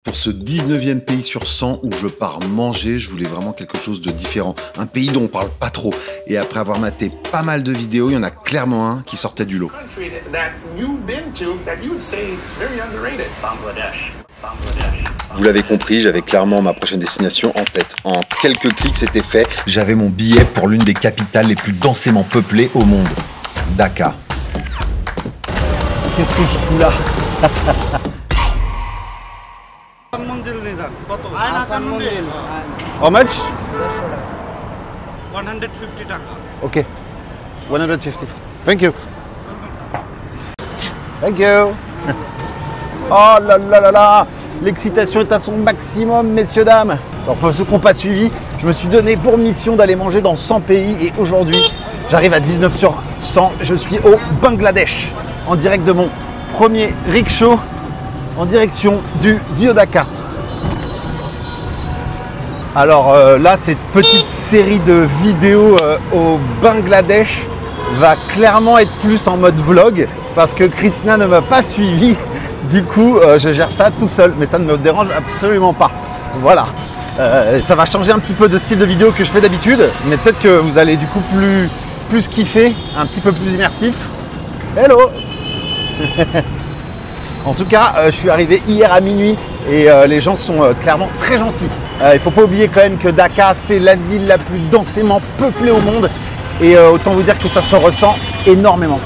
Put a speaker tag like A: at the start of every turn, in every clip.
A: Pour ce 19e pays sur 100 où je pars manger, je voulais vraiment quelque chose de différent. Un pays dont on parle pas trop. Et après avoir maté pas mal de vidéos, il y en a clairement un qui sortait du lot. Vous l'avez compris, j'avais clairement ma prochaine destination en tête. En quelques clics, c'était fait. J'avais mon billet pour l'une des capitales les plus densément peuplées au monde. Dakar.
B: Qu'est-ce que je fous là? How much?
C: 150 taka.
B: Ok. 150. Thank you. Thank you. Oh là là là là. L'excitation est à son maximum, messieurs, dames. Alors, pour ceux qui n'ont pas suivi, je me suis donné pour mission d'aller manger dans 100 pays. Et aujourd'hui, j'arrive à 19 sur 100. Je suis au Bangladesh, en direct de mon premier rickshaw, en direction du Vieux Dakar. Alors là, cette petite série de vidéos au Bangladesh va clairement être plus en mode vlog parce que Krishna ne m'a pas suivi. Du coup, je gère ça tout seul, mais ça ne me dérange absolument pas. Voilà. Ça va changer un petit peu de style de vidéo que je fais d'habitude, mais peut-être que vous allez du coup plus kiffer, un petit peu plus immersif. Hello. En tout cas, je suis arrivé hier à minuit et les gens sont clairement très gentils. Il ne faut pas oublier quand même que Dakar, c'est la ville la plus densément peuplée au monde. Et autant vous dire que ça se ressent énormément.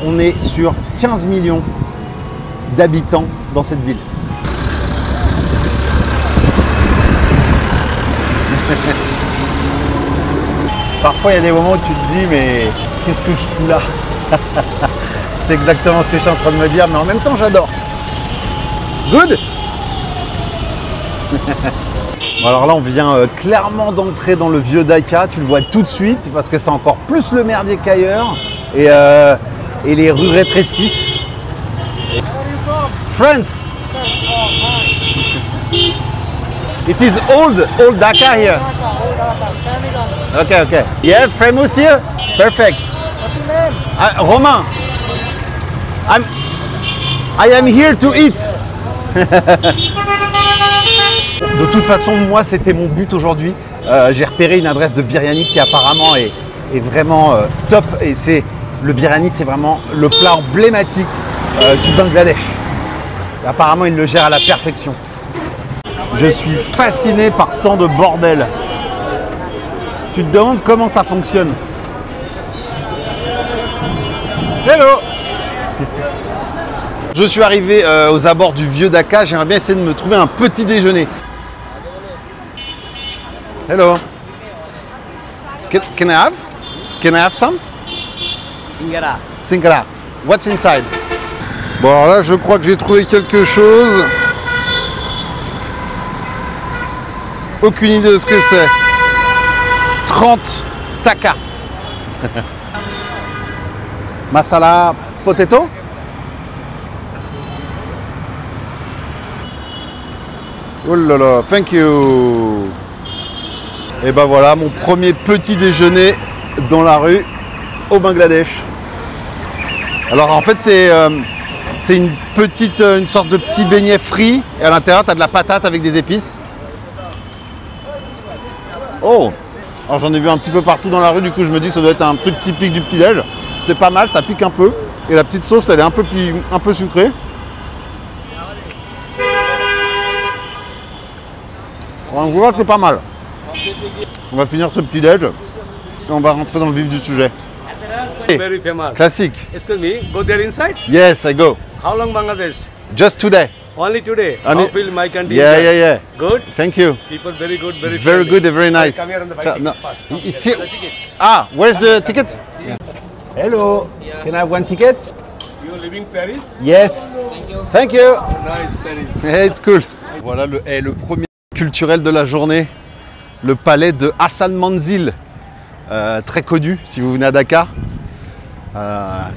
B: On est sur 15 millions d'habitants dans cette ville. Parfois, il y a des moments où tu te dis, mais qu'est-ce que je fous là? C'est exactement ce que je suis en train de me dire, mais en même temps, j'adore. Good. Bon, alors là, on vient clairement d'entrer dans le Vieux Dakar. Tu le vois tout de suite parce que c'est encore plus le merdier qu'ailleurs. Et les rues rétrécissent. France. It is old Dakar here. Okay, okay. Yeah, famous here. Perfect.
D: What's your name?
B: Romain. I am here to eat. De toute façon, moi, c'était mon but aujourd'hui. J'ai repéré une adresse de biryani qui apparemment est vraiment top. Et le biryani, c'est vraiment le plat emblématique du Bangladesh. Et apparemment, il le gère à la perfection. Je suis fasciné par tant de bordel. Tu te demandes comment ça fonctionne. Hello. Je suis arrivé aux abords du Vieux Dakar. J'aimerais bien essayer de me trouver un petit déjeuner. Hello. Can I have some?
D: Singara.
B: Singara. What's inside?
E: Bon, alors là, je crois que j'ai trouvé quelque chose. Aucune idée de ce que c'est.
B: 30 taka. Masala potato?
E: Oh là là, thank you.
B: Et ben voilà, mon premier petit déjeuner dans la rue au Bangladesh. Alors en fait, c'est une sorte de petit beignet frit. Et à l'intérieur, tu as de la patate avec des épices. Oh! Alors j'en ai vu un petit peu partout dans la rue, du coup je me dis que ça doit être un truc typique du petit-déj. C'est pas mal, ça pique un peu. Et la petite sauce, elle est un peu sucrée. On voit que c'est pas mal. On va finir ce petit-déj et on va rentrer dans le vif du sujet.
C: Very famous.
B: Classique.
C: Excuse me, go there inside?
B: Yes, I go.
C: How long Bangladesh?
B: Just today.
C: Only today.
B: Only-
C: How feel my country?
B: Yeah, yeah, yeah.
C: Good?
B: Thank you.
C: People very good, very
B: Very
C: friendly.
B: good and very nice.
C: Come here on the bike.
B: No, it's here. Ah, where's the ticket? Hello. Can I have one ticket?
C: You living Paris?
B: Yes. Thank you.
C: Nice Paris.
B: Hey, it's cool. Voilà le premier culturel de la journée, le palais de Hassan Manzil, très connu si vous venez à Dakar.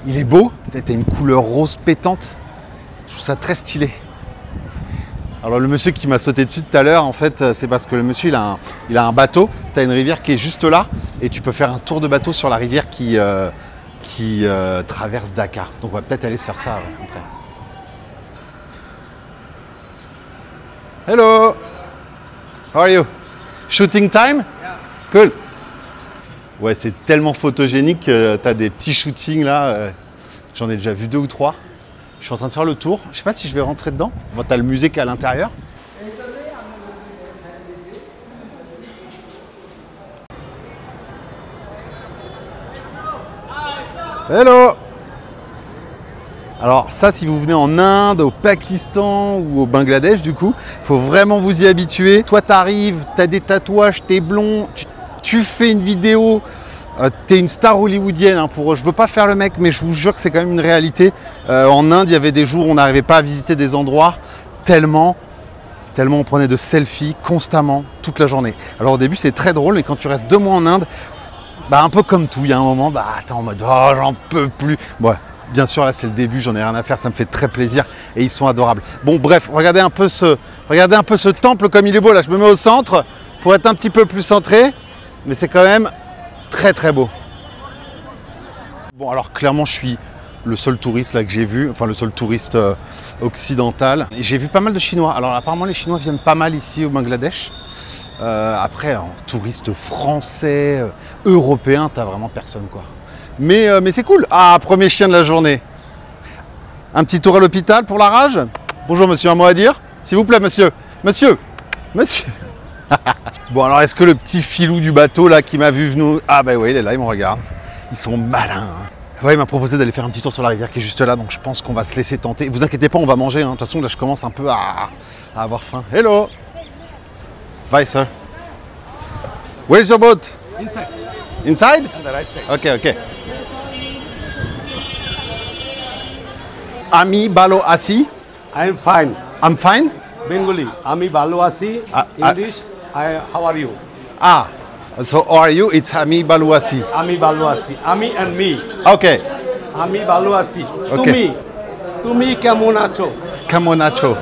B: Il est beau, t'as une couleur rose pétante, je trouve ça très stylé. Alors le monsieur qui m'a sauté dessus tout à l'heure, en fait, c'est parce que le monsieur il a un bateau, tu as une rivière qui est juste là et tu peux faire un tour de bateau sur la rivière qui traverse Dakar. Donc on va peut-être aller se faire ça après. Hello. How are you? Shooting time? Yeah. Cool. Ouais, c'est tellement photogénique que tu as des petits shootings là. J'en ai déjà vu 2 ou 3. Je suis en train de faire le tour. Je sais pas si je vais rentrer dedans. Bon, tu as le musée qui est à l'intérieur. Hello. Alors ça, si vous venez en Inde, au Pakistan ou au Bangladesh, du coup, il faut vraiment vous y habituer. Toi, tu arrives, tu as des tatouages, tu es blond, tu fais une vidéo, tu es une star hollywoodienne. Hein, je veux pas faire le mec, mais je vous jure que c'est quand même une réalité. En Inde, il y avait des jours où on n'arrivait pas à visiter des endroits tellement on prenait de selfies constamment, toute la journée. Alors au début, c'est très drôle, mais quand tu restes 2 mois en Inde, bah, un peu comme tout, il y a un moment, bah, t'es en mode « Oh, j'en peux plus ». Ouais. Bien sûr, là, c'est le début, j'en ai rien à faire, ça me fait très plaisir et ils sont adorables. Bon, bref, regardez un peu ce temple comme il est beau. Là, je me mets au centre pour être un petit peu plus centré, mais c'est quand même très, très beau. Bon, alors clairement, je suis le seul touriste là que j'ai vu, enfin le seul touriste occidental. J'ai vu pas mal de Chinois. Alors apparemment, les Chinois viennent pas mal ici au Bangladesh. Après, en touriste français, européen, t'as vraiment personne, quoi. Mais c'est cool. Ah, premier chien de la journée. Un petit tour à l'hôpital pour la rage. Bonjour monsieur, un mot à dire? S'il vous plaît monsieur. Monsieur. Bon alors, est-ce que le petit filou du bateau là qui m'a vu venir... Ah bah oui, il est là, il me regarde. Ils sont malins. Hein. Ouais, il m'a proposé d'aller faire un petit tour sur la rivière qui est juste là, donc je pense qu'on va se laisser tenter. Vous inquiétez pas, on va manger. Hein. De toute façon, là je commence un peu à avoir faim. Hello. Bye sir. Where's your boat?
C: Inside.
B: Inside?
C: On the right side.
B: Okay. Ami Balo Asi.
C: I'm fine.
B: I'm fine.
C: Bengali. Ami Balu Asi. English. How are you?
B: Ah, so how are you? It's Ami Balu Asi.
C: Ami Balu Asi. Ami and me.
B: Okay.
C: Ami Balu Asi.
B: Okay.
C: তুমি কেমন আছো?
B: Kamon acho.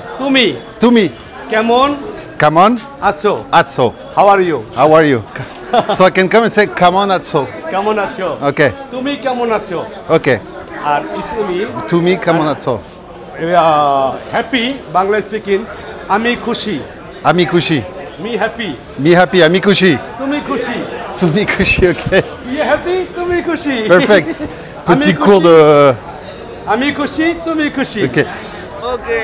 C: তুমি কেমন আছো? How are you?
B: How are you? So I can come and say Kamon acho.
C: কেমন আছো?
B: Okay.
C: তুমি কেমন আছো?
B: Okay.
C: আর ইসলামি
B: To me, Kamon acho.
C: Happy Bangla speaking আমি খুশি
B: Ami kushi.
C: Me happy
B: Me happy. Ami kushi.
C: তুমি খুশি
B: To me kushi. Okay.
C: Me happy তুমি খুশি
B: Perfect. Petit
C: Ami
B: cours
C: kushi.
B: de.
C: আমি খুশি তুমি খুশি
B: Okay.
C: ওকে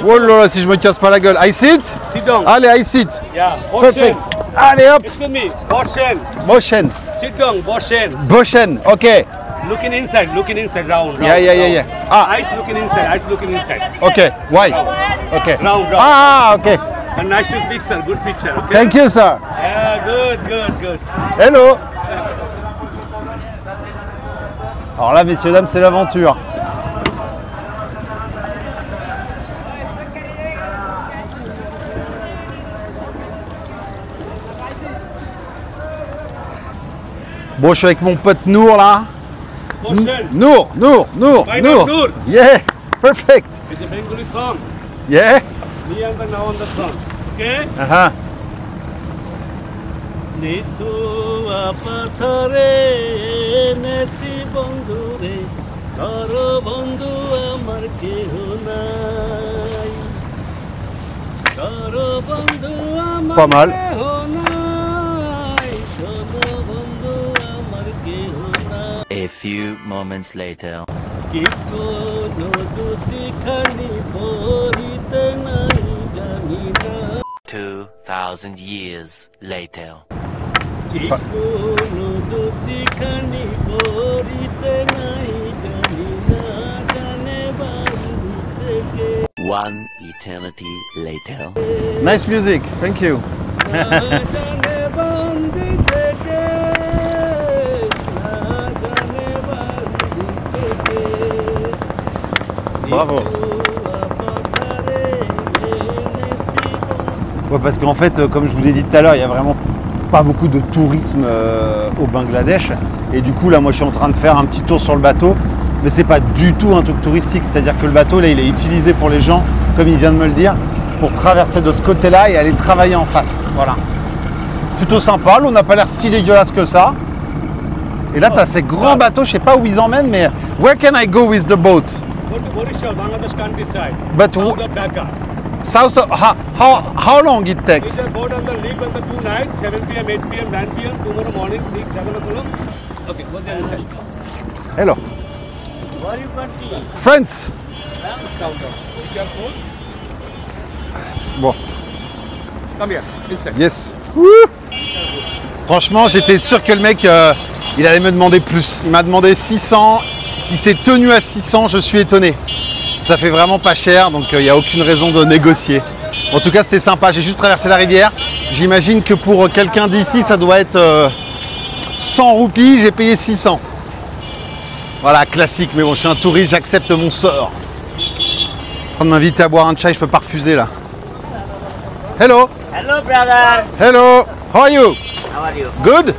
B: Oh là là, si je me casse pas la gueule. I sit?
C: Sit down.
B: Allez, I sit.
C: Yeah.
B: Perfect. Allez hop.
C: Excuse me. Boshen.
B: Motion.
C: Sit down. Boshen.
B: Boshen. Okay.
C: Looking inside. Round.
B: Yeah. Ah.
C: Eyes looking inside.
B: Okay. Why? Okay.
C: Round.
B: Ah, okay.
C: A nice picture. Good picture. Okay.
B: Thank you, sir.
C: Yeah. Good.
B: Hello. Alors là, messieurs, dames, c'est l'aventure. Bon, je suis avec mon pote Nour là.
C: Boshen.
B: Nour.
C: My name Noor.
B: Yeah, perfect.
C: It's a Bengali song.
B: Yeah.
C: Me and the now on the song. Okay.
B: Uh-huh.
C: Nitu পাথরে নেছি বন্ধু রে ধর বন্ধু আমার কেহ নাই ধর বন্ধু আমার
B: Pas mal.
C: কেহ নাই শোনো বন্ধু আমার কেহ নাই
F: A few moments later.
C: কি কোনো দুটি খানি পড়িতে নাই জানি না
F: 2,000 years later.
C: কি কোনো দুটি খানি পড়িতে নাই জানি না জানে বাড়ি থেকে
F: One eternity later.
B: Nice music. Thank you.
C: না জানে বাড়ি থেকে না জানে বাড়ি থেকে
B: Bravo. Ouais, parce qu'en fait, comme je vous l'ai dit tout à l'heure, il y a vraiment pas beaucoup de tourisme au Bangladesh. Et du coup, là, moi, je suis en train de faire un petit tour sur le bateau. Mais c'est pas du tout un truc touristique. C'est-à-dire que le bateau, là, il est utilisé pour les gens, comme il vient de me le dire, pour traverser de ce côté-là et aller travailler en face. Voilà. Plutôt sympa. L'eau n'a pas l'air si dégueulasse que ça. Et là, tu as ces grands bateaux, je sais pas où ils emmènent, mais where can I go with the boat?
C: Go to Odisha, Bangladesh countryside.
B: But
C: South of Dhaka.
B: south of, how long it takes?
C: Either boat on the leave on the 2 nights, 7 p.m., 8 p.m., 9 p.m., tomorrow morning, 6, 7 o'clock. Okay, go the other side.
B: Hello.
D: Where you country?
B: France.
C: South of. Be careful.
B: Bon.
C: Come here, inside.
B: Yes. Franchement, j'étais sûr que le mec, il allait me demander plus. Il m'a demandé 600. Il s'est tenu à 600. Je suis étonné. Ça fait vraiment pas cher, donc il n'y a aucune raison de négocier. En tout cas, c'était sympa. J'ai juste traversé la rivière. J'imagine que pour quelqu'un d'ici, ça doit être 100 roupies. J'ai payé 600. Voilà, classique. Mais bon, je suis un touriste, j'accepte mon sort. On m'inviter à boire un chai, je peux pas refuser là. Hello.
D: Hello, brother.
B: Hello. How are you?
D: How are you?
B: Good.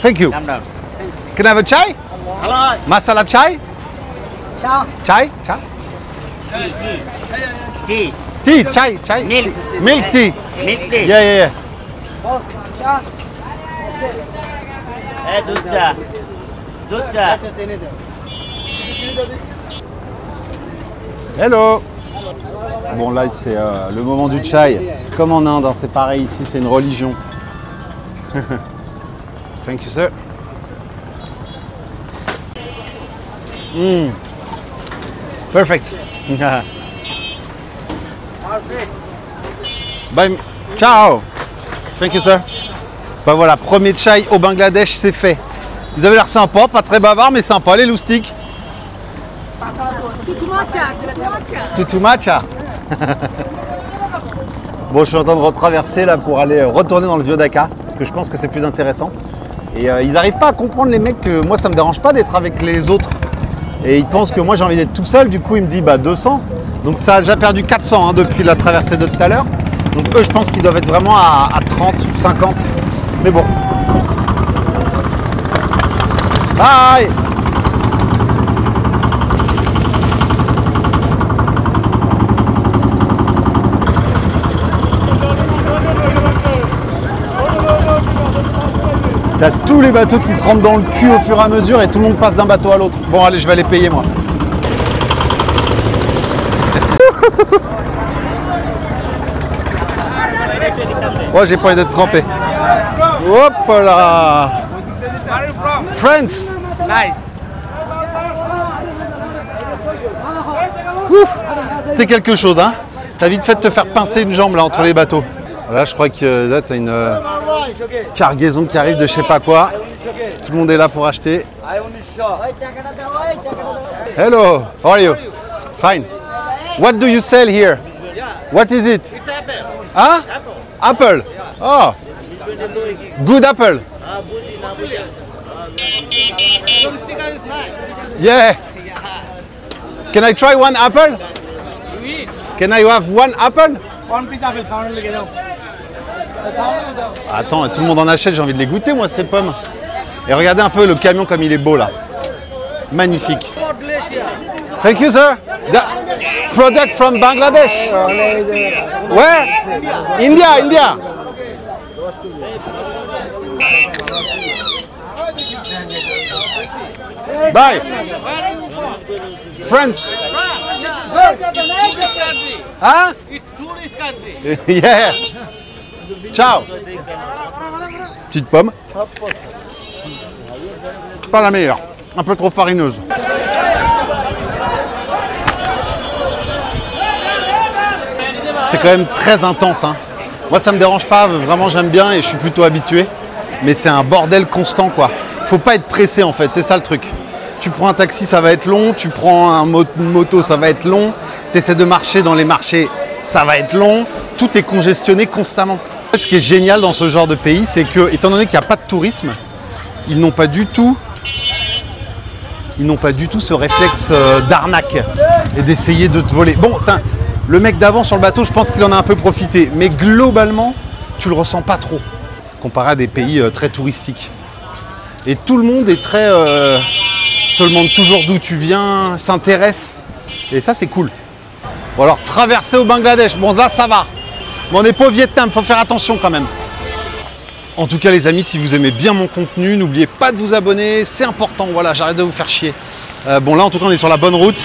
B: Thank you.
D: Come down.
B: Can I have a chai?
D: Hello.
B: Masala chai?
D: Ciao.
B: Chai? Chai?
D: Tea.
B: Tea, chai, chai.
D: Milk.
B: Tea. Milk tea.
D: Milk tea.
B: Yeah, yeah, yeah.
D: Hey, Dutcha. Dutcha.
B: Hello. Bon, là, c'est le moment du chai. Comme en Inde, hein, c'est pareil. Ici, c'est une religion. Thank you, sir. Perfect. Bye. Ciao. Thank you, sir. Bah voilà, premier chai au Bangladesh, c'est fait. Vous avez l'air sympa, pas très bavard, mais sympa, les loustiques. Tutu matcha. Bon, je suis en train de retraverser là pour aller retourner dans le vieux Dhaka, parce que je pense que c'est plus intéressant. Et ils n'arrivent pas à comprendre, les mecs, que moi ça me dérange pas d'être avec les autres. Et ils pensent que moi j'ai envie d'être tout seul, du coup ils me disent bah 200. Donc ça a déjà perdu 400 hein, depuis la traversée de tout à l'heure. Donc eux je pense qu'ils doivent être vraiment à 30 ou 50. Mais bon. Bye. T'as tous les bateaux qui se rentrent dans le cul au fur et à mesure et tout le monde passe d'un bateau à l'autre. Bon allez, je vais aller payer moi. Oh, j'ai pas envie d'être trempé. Hop là. France.
D: Nice.
B: Ouf. C'était quelque chose, hein. T'as vite fait de te faire pincer une jambe là entre les bateaux. Là, je crois que là, t'as une cargaison qui arrive de je sais pas quoi. Tout le monde est là pour acheter. Hello, how are you? Fine. What do you sell here? What is it?
D: It's apple.
B: Huh? Apple. Oh. Good apple. Yeah. Can I try one apple? Can I have one apple?
D: One piece apple.
B: Attends, tout le monde en achète, j'ai envie de les goûter moi ces pommes. Et regardez un peu le camion comme il est beau là. Magnifique. Thank you sir. The product from Bangladesh. Where? India, India. Bye. French. Hein?
D: It's tourist country.
B: Yeah. Ciao. Petite pomme. Pas la meilleure. Un peu trop farineuse. C'est quand même très intense. Hein. Moi, ça me dérange pas. Vraiment, j'aime bien et je suis plutôt habitué. Mais c'est un bordel constant, quoi. Faut pas être pressé, en fait. C'est ça le truc. Tu prends un taxi, ça va être long. Tu prends une moto, ça va être long. Tu essaies de marcher dans les marchés, ça va être long. Tout est congestionné constamment. Ce qui est génial dans ce genre de pays, c'est que, étant donné qu'il n'y a pas de tourisme, ils n'ont pas du tout ce réflexe d'arnaque et d'essayer de te voler. Bon, le mec d'avant sur le bateau, je pense qu'il en a un peu profité. Mais globalement, tu le ressens pas trop, comparé à des pays très touristiques. Et tout le monde est très... te demande toujours d'où tu viens, s'intéresse. Et ça, c'est cool. Bon alors, traverser au Bangladesh, bon là, ça va. Mais on n'est pas au Vietnam, faut faire attention quand même. En tout cas les amis, si vous aimez bien mon contenu, n'oubliez pas de vous abonner, c'est important, voilà, j'arrête de vous faire chier. Bon là en tout cas on est sur la bonne route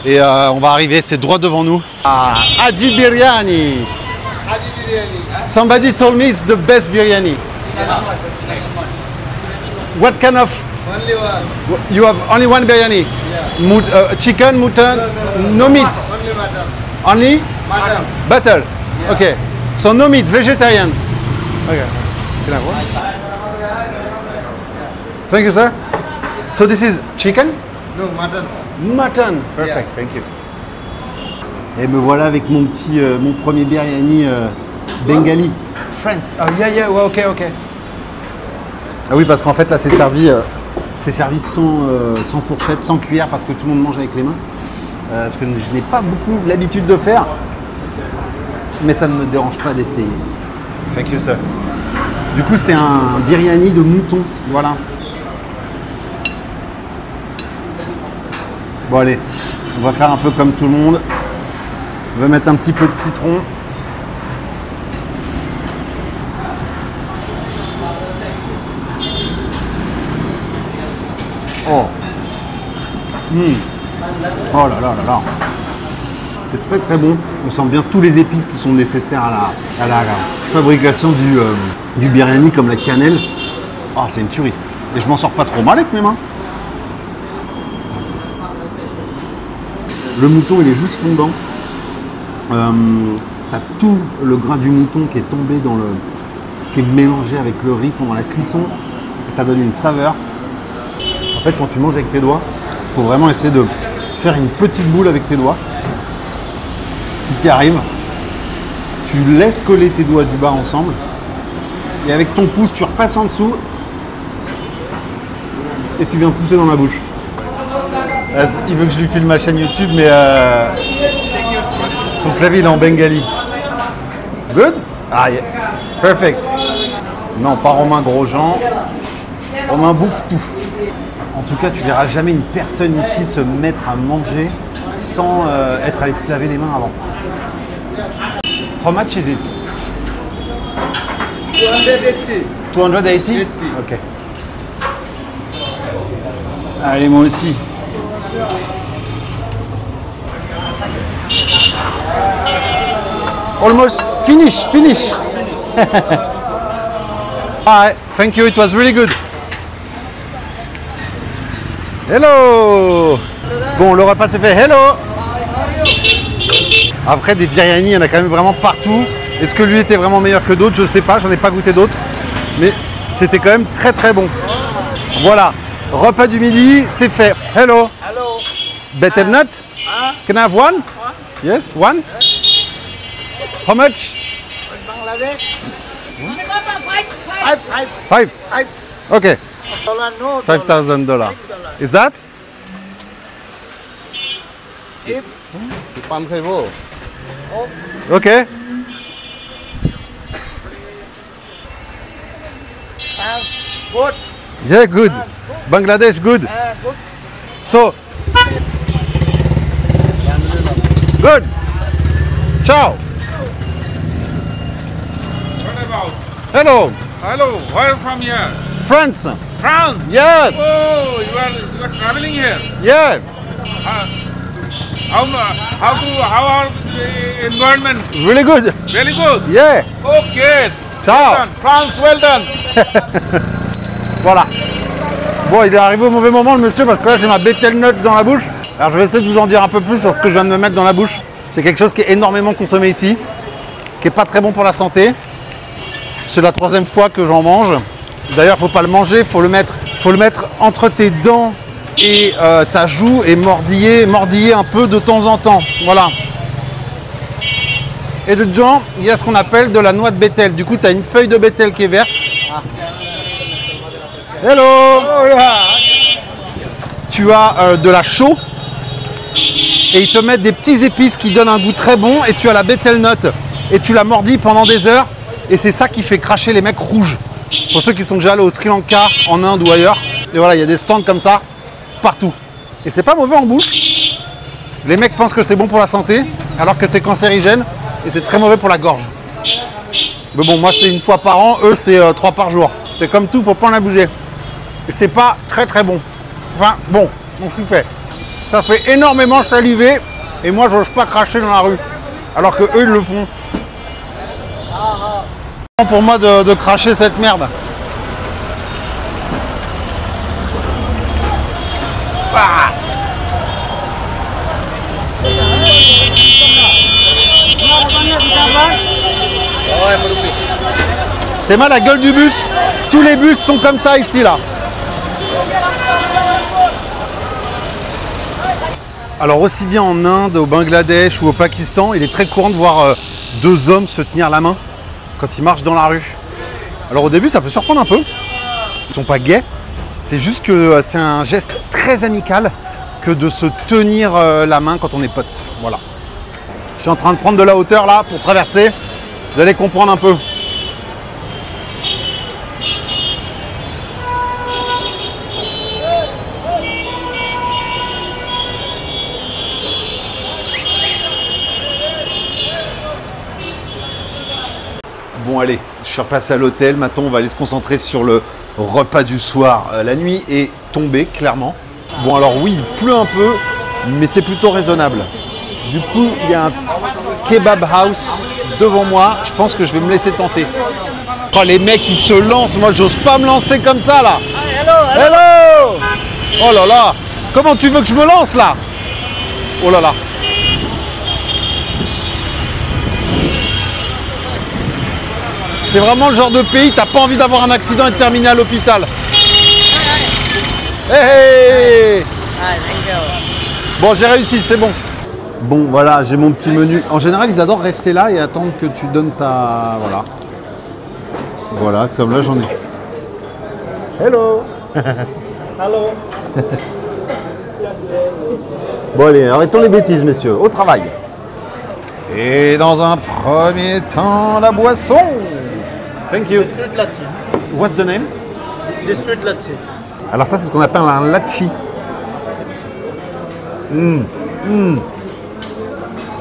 B: et on va arriver, c'est droit devant nous. Ah, Haji Biryani.
E: Haji biryani.
B: Somebody told me it's the best biryani. What kind of,
E: Only one.
B: you have only one biryani?
E: Yeah.
B: Chicken, mutton, no meat,
E: Only mutton.
B: only
E: Mutton.
B: butter. Okay, so no meat, vegetarian. Okay. Can I have one? Thank you, sir. So this is chicken?
E: No, mutton.
B: Mutton. Perfect, thank you. Et me voilà avec mon petit, mon premier biryani bengali. France. Oh yeah, yeah, ouais, ok. Ah oui, parce qu'en fait là c'est servi sans fourchette, sans cuillère, parce que tout le monde mange avec les mains. Ce que je n'ai pas beaucoup l'habitude de faire, mais ça ne me dérange pas d'essayer. Thank you, sir. Du coup, c'est un biryani de mouton, voilà. Bon allez, on va faire un peu comme tout le monde. On va mettre un petit peu de citron. Oh. Oh là là là là. C'est très très bon. On sent bien tous les épices qui sont nécessaires à la fabrication du biryani, comme la cannelle. Ah, c'est une tuerie. Et je m'en sors pas trop mal avec mes mains. Le mouton, il est juste fondant. T'as tout le gras du mouton qui est tombé qui est mélangé avec le riz pendant la cuisson. Et ça donne une saveur. En fait, quand tu manges avec tes doigts, il faut vraiment essayer de faire une petite boule avec tes doigts. Si tu y arrives, tu laisses coller tes doigts du bas ensemble et avec ton pouce, tu repasses en dessous et tu viens pousser dans la bouche. Il veut que je lui filme ma chaîne YouTube, mais son clavier il est en bengali. Good? Ah yeah. Perfect. Non, pas Romain Grosjean. Romain bouffe tout. En tout cas, tu verras jamais une personne ici se mettre à manger sans être allé se laver les mains avant. How much is it?
E: 280.
B: 280? Ok. Allez, moi aussi. Almost finish. Alright, thank you, it was really good. Hello. Bon, le repas s'est fait. Hello. Après, des biryani, il y en a quand même vraiment partout. Est-ce que lui était vraiment meilleur que d'autres? Je sais pas, j'en ai pas goûté d'autres. Mais c'était quand même très très bon. Voilà, repas du midi, c'est fait. Hello.
E: Hello.
B: Betel nut? Can I have one? Yes, one? How much?
E: Bangladesh.
B: Five. Okay,
E: Dollar, no.
B: $5,000. Is that? Okay.
E: Good.
B: Yeah, good. Bangladesh, good.
E: Good.
B: So, good. Ciao.
G: What about?
B: Hello.
G: Hello, where from here?
B: France.
G: France.
B: Yeah.
G: Oh, you are traveling here.
B: Yeah.
G: How are the environment?
B: Really good.
G: Very good.
B: Yeah.
G: Okay.
B: Ciao.
G: Well done. France, well done.
B: Voilà. Bon, il est arrivé au mauvais moment, le monsieur, parce que là, j'ai ma Betel nut dans la bouche. Alors, je vais essayer de vous en dire un peu plus sur ce que je viens de me mettre dans la bouche. C'est quelque chose qui est énormément consommé ici, qui est pas très bon pour la santé. C'est la 3e fois que j'en mange. D'ailleurs, faut pas le manger, faut le mettre entre tes dents et ta joue et mordiller un peu de temps en temps. Voilà. Et dedans, il y a ce qu'on appelle de la noix de bétel. Du coup, tu as une feuille de bétel qui est verte. Hello. Tu as de la chaux. Et ils te mettent des petits épices qui donnent un goût très bon. Et tu as la bétel nut. Et tu la mordis pendant des heures. Et c'est ça qui fait cracher les mecs rouges. Pour ceux qui sont déjà allés au Sri Lanka, en Inde ou ailleurs. Et voilà, il y a des stands comme ça, partout. Et c'est pas mauvais en bouche. Les mecs pensent que c'est bon pour la santé, alors que c'est cancérigène. Et c'est très mauvais pour la gorge. Mais bon, moi c'est une fois par an, eux c'est 3 par jour. C'est comme tout, faut pas en abuser. Et c'est pas très très bon. Enfin bon, on s'y fait. Ça fait énormément saliver et moi j'ose pas cracher dans la rue. Alors que eux ils le font. Pour moi de cracher cette merde. Ah. T'es mal la gueule du bus. Tous les bus sont comme ça ici là. Alors aussi bien en Inde, au Bangladesh ou au Pakistan, il est très courant de voir deux hommes se tenir la main quand ils marchent dans la rue. Alors au début ça peut surprendre un peu. Ils sont pas gays. C'est juste que c'est un geste très amical que de se tenir la main quand on est potes. Voilà. Je suis en train de prendre de la hauteur là pour traverser. Vous allez comprendre un peu. Bon allez, je suis repassé à l'hôtel. Maintenant on va aller se concentrer sur le repas du soir. La nuit est tombée clairement. Bon alors oui, il pleut un peu, mais c'est plutôt raisonnable. Du coup, il y a un kebab house devant moi. Je pense que je vais me laisser tenter. Oh, les mecs, ils se lancent. Moi, j'ose pas me lancer comme ça, là. Hello. Oh là là. Comment tu veux que je me lance, là? Oh là là. C'est vraiment le genre de pays, t'as pas envie d'avoir un accident et de terminer à l'hôpital. Hey. Bon, j'ai réussi, c'est bon. Bon, voilà, j'ai mon petit menu. En général, ils adorent rester là et attendre que tu donnes ta... Voilà. Voilà, comme là, j'en ai. Hello.
C: Hello.
B: Bon, allez, arrêtons les bêtises, messieurs. Au travail. Et dans un premier temps, la boisson. Thank you.
C: Sweet latte.
B: What's the name?
C: The sweet latte.
B: Alors ça, c'est ce qu'on appelle un lachi.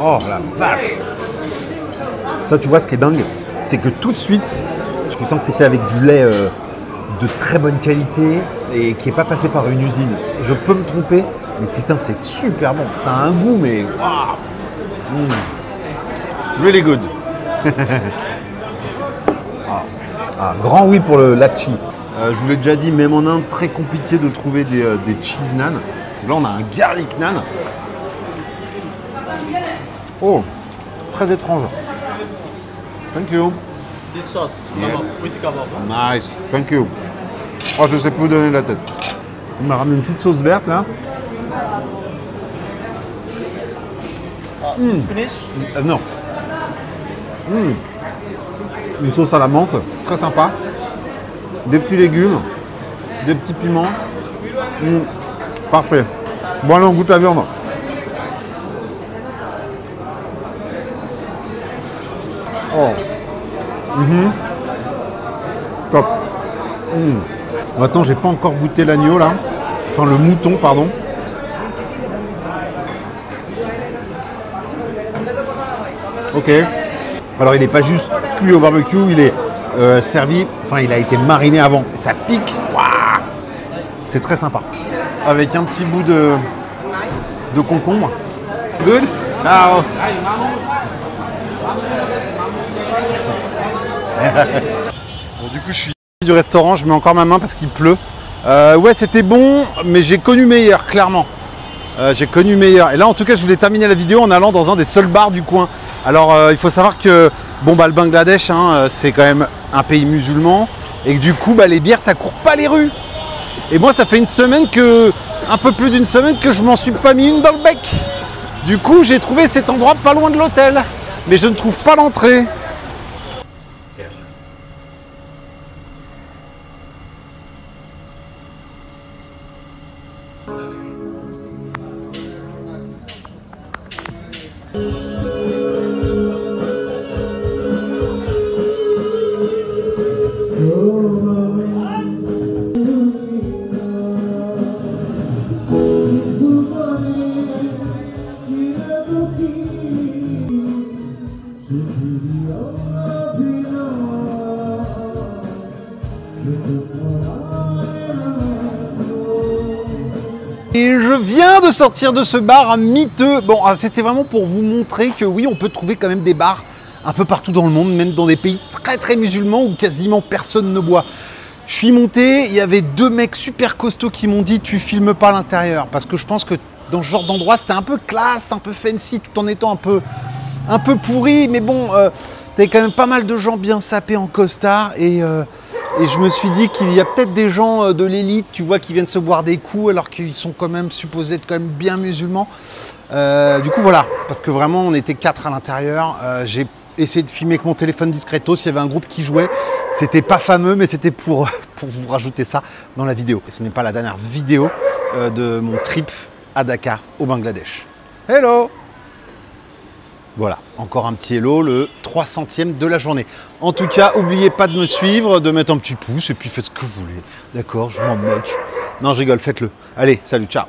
B: Oh la vache. Ça, tu vois, ce qui est dingue, c'est que tout de suite, tu sens que c'est fait avec du lait de très bonne qualité et qui n'est pas passé par une usine. Je peux me tromper, mais putain, c'est super bon. Ça a un goût, mais waouh. Really good. Grand oui pour le lachi. Je vous l'ai déjà dit, même en Inde, très compliqué de trouver des cheese naan. Là, on a un garlic naan. Oh, très étrange. Thank you.
C: This sauce,
B: Yeah.
C: kebab, with kebab.
B: Nice. Thank you. Oh, je sais plus où donner la tête. Il m'a ramené une petite sauce verte là.
C: It's finished.
B: Non. Une sauce à la menthe, très sympa. Des petits légumes, des petits piments. Parfait. Bon, allez, on goûte la viande. Oh. Top. Attends, j'ai pas encore goûté l'agneau là. Enfin, le mouton, pardon. Ok. Alors, il n'est pas juste cuit au barbecue, il est servi, enfin, il a été mariné avant. Ça pique. Waouh. C'est très sympa. Avec un petit bout de concombre. Good. Ciao. Bon, du coup, je suis du restaurant, je mets encore ma main parce qu'il pleut. Ouais, c'était bon, mais j'ai connu meilleur, clairement. J'ai connu meilleur. Et là, en tout cas, je voulais terminer la vidéo en allant dans un des seuls bars du coin. Alors, il faut savoir que bon, le Bangladesh, hein, c'est quand même un pays musulman. Et que du coup, les bières, ça court pas les rues. Et moi, ça fait un peu plus d'une semaine que je m'en suis pas mis une dans le bec. Du coup, j'ai trouvé cet endroit pas loin de l'hôtel. Mais je ne trouve pas l'entrée. Et je viens de sortir de ce bar miteux. Bon, c'était vraiment pour vous montrer que oui, on peut trouver quand même des bars un peu partout dans le monde, même dans des pays très très musulmans où quasiment personne ne boit. Je suis monté, il y avait 2 mecs super costauds qui m'ont dit tu filmes pas l'intérieur, parce que je pense que dans ce genre d'endroit c'était un peu classe, un peu fancy, tout en étant un peu pourri, mais bon, t'avais quand même pas mal de gens bien sapés en costard et je me suis dit qu'il y a peut-être des gens de l'élite, tu vois, qui viennent se boire des coups alors qu'ils sont quand même supposés être quand même bien musulmans. Du coup voilà, parce que vraiment on était 4 à l'intérieur. J'ai essayé de filmer avec mon téléphone discretos, il y avait un groupe qui jouait. C'était pas fameux, mais c'était pour vous rajouter ça dans la vidéo. Et ce n'est pas la dernière vidéo de mon trip à Dakar, au Bangladesh. Hello! Voilà, encore un petit hello, le 300e de la journée. En tout cas, n'oubliez pas de me suivre, de mettre un petit pouce et puis faites ce que vous voulez. D'accord, je m'en moque. Non, je rigole, faites-le. Allez, salut, ciao.